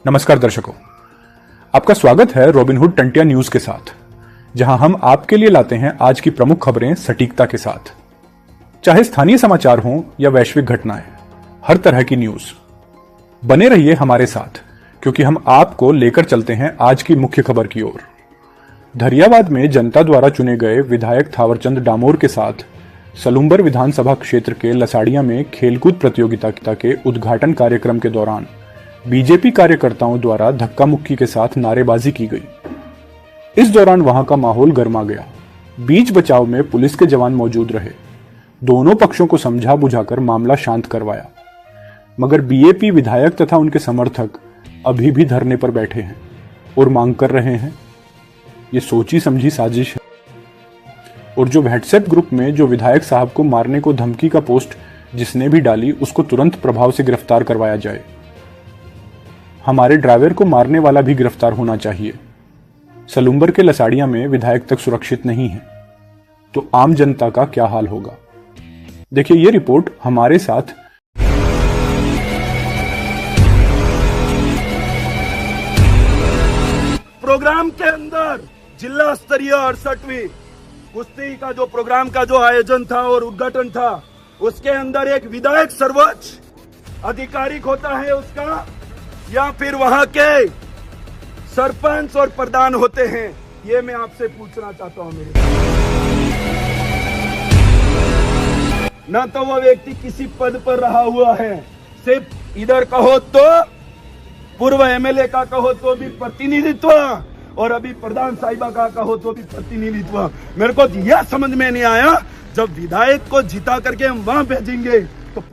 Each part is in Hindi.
नमस्कार दर्शकों, आपका स्वागत है रॉबिनहुड टंटिया न्यूज के साथ, जहां हम आपके लिए लाते हैं आज की प्रमुख खबरें सटीकता के साथ। चाहे स्थानीय समाचार हों या वैश्विक घटनाएं, हर तरह की न्यूज। बने रहिए हमारे साथ, क्योंकि हम आपको लेकर चलते हैं आज की मुख्य खबर की ओर। धरियावाद में जनता द्वारा चुने गए विधायक थावरचंद डामोर के साथ सलूम्बर विधानसभा क्षेत्र के लसाड़िया में खेलकूद प्रतियोगिता के उद्घाटन कार्यक्रम के दौरान बीजेपी कार्यकर्ताओं द्वारा धक्का मुक्की के साथ नारेबाजी की गई। इस दौरान वहां का माहौल गर्मा गया। बीच बचाव में पुलिस के जवान मौजूद रहे। दोनों पक्षों को समझा बुझाकर मामला शांत करवाया, मगर बीएपी विधायक तथा उनके समर्थक अभी भी धरने पर बैठे हैं और मांग कर रहे हैं। ये सोची समझी साजिश है और जो व्हाट्सएप ग्रुप में जो विधायक साहब को मारने को धमकी का पोस्ट जिसने भी डाली, उसको तुरंत प्रभाव से गिरफ्तार करवाया जाए। हमारे ड्राइवर को मारने वाला भी गिरफ्तार होना चाहिए। सलूम्बर के लसाड़िया में विधायक तक सुरक्षित नहीं है, तो आम जनता का क्या हाल होगा? देखिए ये रिपोर्ट हमारे साथ। प्रोग्राम के अंदर जिला स्तरीय 68वीं कुश्ती का जो प्रोग्राम का जो आयोजन था और उद्घाटन था, उसके अंदर एक विधायक सर्वोच्च आधिकारिक होता है उसका, या फिर वहां के सरपंच और प्रधान होते हैं। ये मैं आपसे पूछना चाहता हूं। मेरे न तो वो व्यक्ति किसी पद पर रहा हुआ है, सिर्फ इधर कहो तो पूर्व एमएलए का कहो तो भी प्रतिनिधित्व, और अभी प्रधान साहिबा का कहो तो भी प्रतिनिधित्व। मेरे को यह समझ में नहीं आया, जब विधायक को जिता करके हम वहां भेजेंगे तो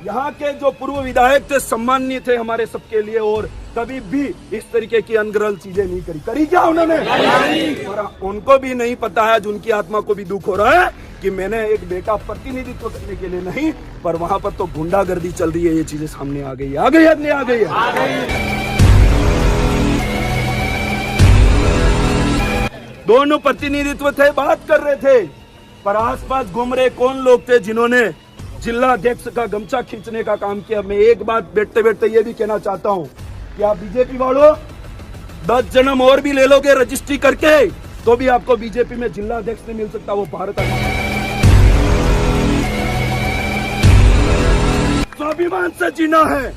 यहाँ के जो पूर्व विधायक थे सम्माननीय थे हमारे सबके लिए, और कभी भी इस तरीके की अनगरल चीजें नहीं करी क्या उन्होंने? और उनको भी नहीं पता है, उनकी आत्मा को भी दुख हो रहा है कि मैंने एक बेटा प्रतिनिधित्व करने के लिए नहीं, पर वहां पर तो गुंडागर्दी चल रही है। ये चीजें सामने आ गई है। दोनों प्रतिनिधित्व थे, बात कर रहे थे, पर आसपास घूम रहे कौन लोग थे जिन्होंने जिला अध्यक्ष का गमछा खींचने का काम किया? मैं एक बात बैठते बैठते ये भी कहना चाहता हूं कि आप बीजेपी वालों 10 जन्म और भी ले लोगे रजिस्ट्री करके, तो भी आपको बीजेपी में जिला अध्यक्ष नहीं मिल सकता। वो भारत स्वाभिमान से जीना है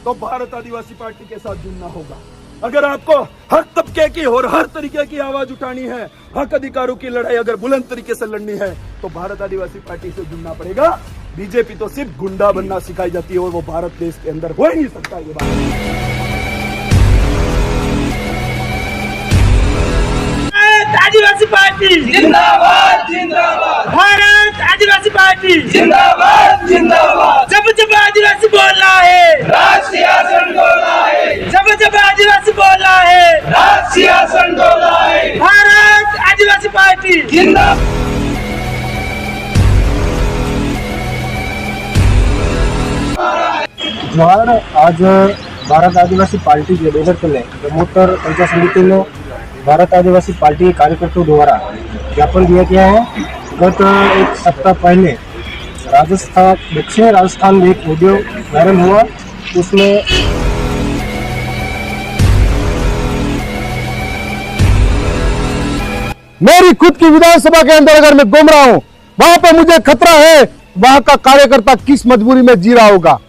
तो भारत आदिवासी पार्टी के साथ जुड़ना होगा। अगर आपको हर तबके की और हर तरीके की आवाज उठानी है, हक अधिकारों की लड़ाई अगर बुलंद तरीके से लड़नी है, तो भारत आदिवासी पार्टी से जुड़ना पड़ेगा। बीजेपी तो सिर्फ गुंडा बनना सिखाई जाती है और वो भारत देश के अंदर हो ही नहीं सकता। ये बात आदिवासी पार्टी जिंदाबाद जिंदाबाद, भारत आदिवासी पार्टी जिंदाबाद जिंदाबाद। जब जब आदिवासी बोलना है, राज सिंहासन डोला है। जब जब आदिवासी बोलना है, राज सिंहासन डोला है। भारत आदिवासी पार्टी जिंदाबाद। जोहार। आज भारत आदिवासी पार्टी के बैनर तले जम्मूतर पंचायत समिति में भारत आदिवासी पार्टी के कार्यकर्ताओं द्वारा ज्ञापन दिया गया है। गत एक सप्ताह पहले दक्षिण राजस्थान में एक वीडियो वायरल हुआ, उसमें मेरी खुद की विधानसभा के अंदर अगर मैं घूम रहा हूं, वहां पर मुझे खतरा है वहां का कार्यकर्ता किस मजबूरी में जी रहा होगा।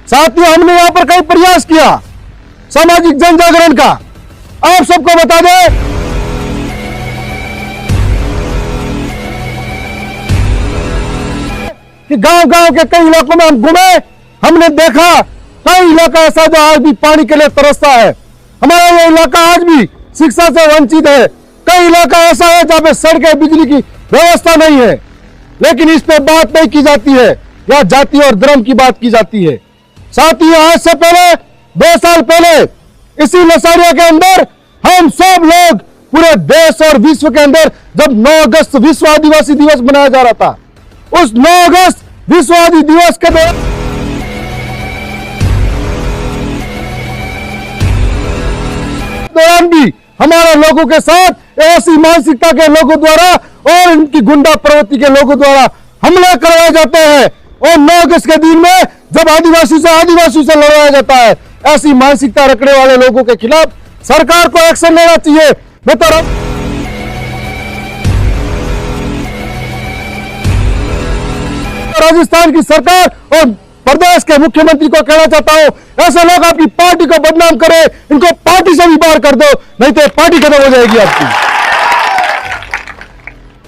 साथियों, हमने यहां पर कई प्रयास किया सामाजिक जन जागरण का। आप सबको बता दें कि गांव-गांव के कई इलाकों में हम घूमे, हमने देखा कई इलाका ऐसा जो आज भी पानी के लिए तरसता है। हमारा ये इलाका आज भी शिक्षा से वंचित है। कई इलाका ऐसा है जहां पे सड़कें, बिजली की व्यवस्था नहीं है, लेकिन इस पे बात नहीं की जाती है, या जाति और धर्म की बात की जाती है। साथियों, आज से पहले 2 साल पहले इसी लसाड़िया के अंदर हम सब लोग पूरे देश और विश्व के अंदर जब 9 अगस्त विश्व आदिवासी दिवस मनाया जा रहा था, उस 9 अगस्त विश्व आदिवासी दिवस के दौरान भी हमारे लोगों के साथ ऐसी मानसिकता के लोगों द्वारा और इनकी गुंडा प्रवृत्ति के लोगों द्वारा हमले करवाए जाते हैं। और 9 अगस्त के दिन में जब आदिवासी से लड़वाया जाता है, ऐसी मानसिकता रखने वाले लोगों के खिलाफ सरकार को एक्शन लेना चाहिए। मैं तो राजस्थान की सरकार और प्रदेश के मुख्यमंत्री को कहना चाहता हूं, ऐसे लोग आपकी पार्टी को बदनाम करे, इनको पार्टी से भी बाहर कर दो, नहीं तो पार्टी खत्म हो जाएगी आपकी।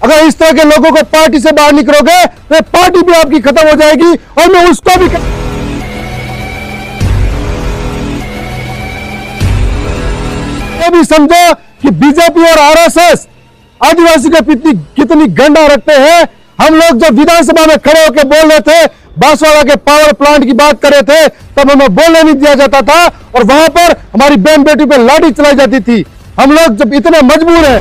अगर इस तरह के लोगों को पार्टी से बाहर निकलोगे तो पार्टी भी आपकी खत्म हो जाएगी। और मैं उसको भी ये भी समझो कि बीजेपी और आरएसएस आदिवासी के प्रति कितनी गंदा रखते हैं। हम लोग जब विधानसभा में खड़े होकर बोल रहे थे, बांसवाड़ा के पावर प्लांट की बात कर रहे थे, तब हमें बोलने नहीं दिया जाता था और वहां पर हमारी बहन बेटी पे लाठी चलाई जाती थी। हम लोग जब इतने मजबूर हैं,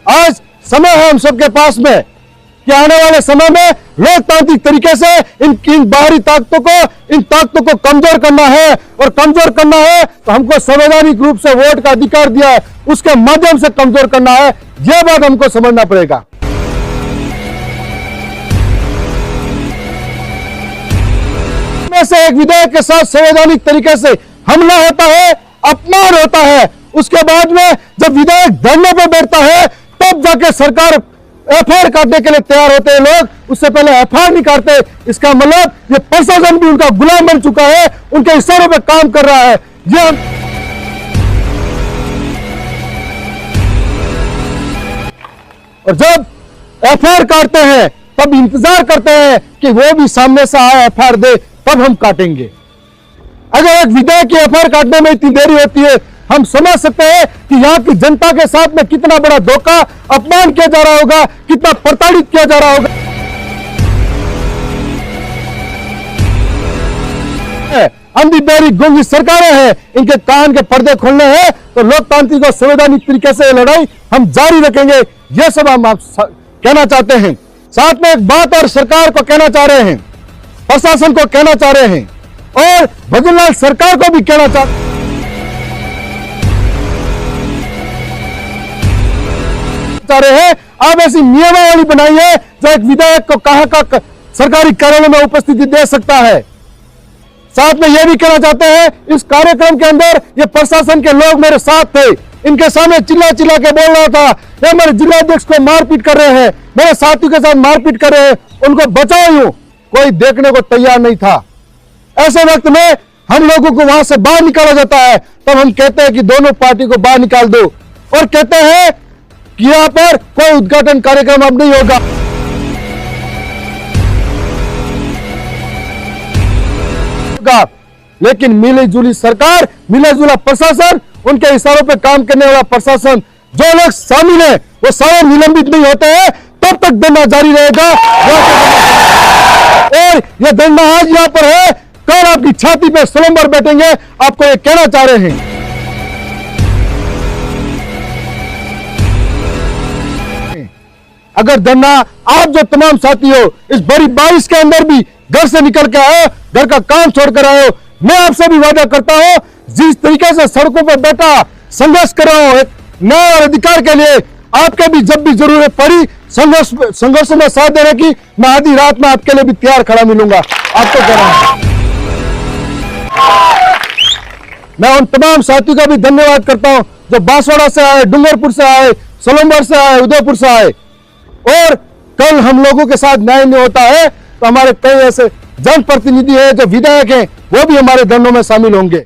आज समय है हम सबके पास में कि आने वाले समय में लोकतांत्रिक तरीके से इन बाहरी ताकतों को कमजोर करना है। और कमजोर करना है तो हमको संवैधानिक रूप से वोट का अधिकार दिया है, उसके माध्यम से कमजोर करना है। यह बात हमको समझना पड़ेगा। में से एक विधायक के साथ संवैधानिक तरीके से हमला होता है, अपमान होता है, उसके बाद में जब विधायक धरने पर बैठता है तब जाके सरकार एफआईआर काटने के लिए तैयार होते हैं लोग, उससे पहले एफआईआर नहीं काटते। इसका मतलब ये प्रशासन भी उनका गुलाम बन चुका है, उनके इशारों पे काम कर रहा है। ये और जब एफआईआर काटते हैं तब इंतजार करते हैं कि वो भी सामने से आए एफआईआर दे, तब हम काटेंगे। अगर एक विधायक की एफआईआर काटने में इतनी देरी होती है, हम समझ सकते हैं कि यहाँ की जनता के साथ में कितना बड़ा धोखा, अपमान किया जा रहा होगा, कितना प्रताड़ित किया जा रहा होगा। अंधी बहरी गूंगी सरकारें हैं, इनके कान के पर्दे खोलने हैं तो लोकतांत्रिक और संवैधानिक तरीके से लड़ाई हम जारी रखेंगे। यह सब हम आप कहना चाहते हैं। साथ में एक बात और सरकार को कहना चाह रहे हैं, प्रशासन को कहना चाह रहे हैं और भजनलाल सरकार को भी कहना चाह रहे हैं। आप ऐसी नियमावली बनाइए जो एक विधायक को कहां का सरकारी कार्यालय में उपस्थिति दे सकता है। साथ में यह भी कहना चाहते हैं, इस कार्यक्रम के अंदर ये प्रशासन के लोग मेरे साथ थे, इनके सामने चिल्ला चिल्ला के बोल रहा था, ये मेरे जिलाध्यक्ष को मारपीट कर रहे हैं, मेरे साथियों के साथ मारपीट कर रहे हैं, उनको बचाओ यूं, कोई देखने को तैयार नहीं था। ऐसे वक्त में हम लोगों को वहां से बाहर निकाला जाता है, तब हम कहते हैं कि दोनों पार्टी को बाहर निकाल दो और कहते हैं कि यहां पर कोई उद्घाटन कार्यक्रम अब नहीं होगा। लेकिन मिली जुली सरकार, मिला जुला प्रशासन, उनके इशारों पे काम करने वाला प्रशासन, जो लोग शामिल हैं वो सारे निलंबित नहीं होते हैं, तब तक धरना जारी रहेगा। और यह धरना आज यहाँ पर है, कल आपकी छाती पे सलम्बर बैठेंगे। आपको ये कहना चाह रहे हैं। अगर धरना आप जो तमाम साथी हो इस बड़ी बारिश के अंदर भी घर से निकल के आओ, घर का काम छोड़कर आओ, मैं आपसे भी वादा करता हूं, जिस तरीके से सड़कों पर बैठा संघर्ष कर रहा हूं न्याय और अधिकार के लिए, आपके भी जब भी जरूरत पड़ी संघर्ष में साथ देने की, मैं आधी रात में आपके लिए भी तैयार खड़ा मिलूंगा। आपको कह रहा हूं, मैं उन तमाम साथियों का भी धन्यवाद करता हूं जो बांसवाड़ा से आए, डूंगरपुर से आए, सोलंबर से आए, उदयपुर से आए। और कल हम लोगों के साथ न्याय नहीं होता है तो हमारे कई ऐसे जनप्रतिनिधि हैं जो विधायक हैं, वो भी हमारे धरनों में शामिल होंगे।